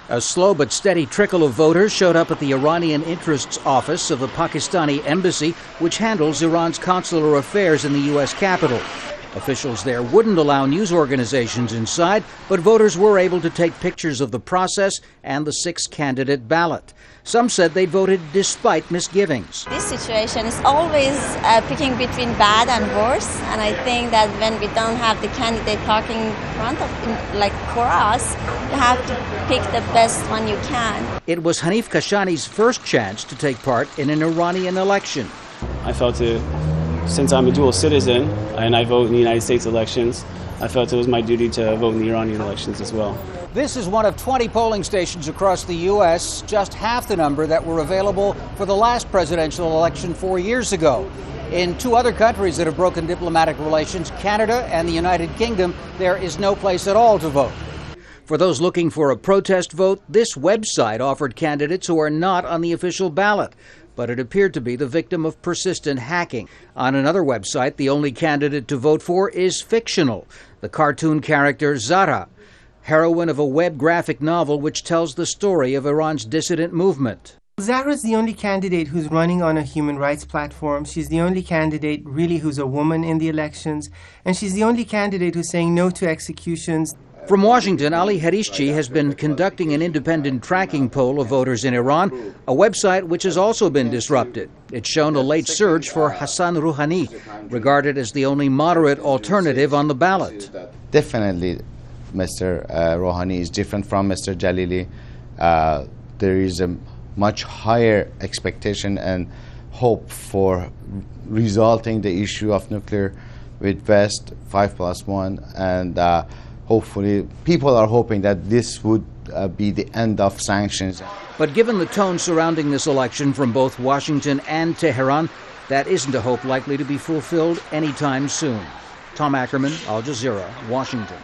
A slow but steady trickle of voters showed up at the Iranian Interests Office of the Pakistani Embassy, which handles Iran's consular affairs in the U.S. capital. Officials there wouldn't allow news organizations inside, but voters were able to take pictures of the process and the six-candidate ballot. Some said they voted despite misgivings. This situation is always picking between bad and worse, and I think that when we don't have the candidate talking in front of, like for us, you have to pick the best one you can. It was Hanif Kashani's first chance to take part in an Iranian election. I felt since I'm a dual citizen and I vote in the United States elections, I felt it was my duty to vote in the Iranian elections as well. This is one of 20 polling stations across the U.S., just half the number that were available for the last presidential election 4 years ago. In two other countries that have broken diplomatic relations, Canada and the United Kingdom, there is no place at all to vote. For those looking for a protest vote, this website offered candidates who are not on the official ballot, but it appeared to be the victim of persistent hacking. On another website, the only candidate to vote for is fictional, the cartoon character Zara, heroine of a web graphic novel which tells the story of Iran's dissident movement. Zahra is the only candidate who's running on a human rights platform. She's the only candidate really who's a woman in the elections, and she's the only candidate who's saying no to executions. From Washington, Ali Harishchi has been conducting an independent tracking poll of voters in Iran, a website which has also been disrupted. It's shown a late surge for Hassan Rouhani, regarded as the only moderate alternative on the ballot. Definitely, Mr. Rouhani is different from Mr. Jalili. There is a much higher expectation and hope for resolving the issue of nuclear with West 5+1, and hopefully people are hoping that this would be the end of sanctions. But given the tone surrounding this election from both Washington and Tehran, that isn't a hope likely to be fulfilled anytime soon. Tom Ackerman, Al Jazeera, Washington.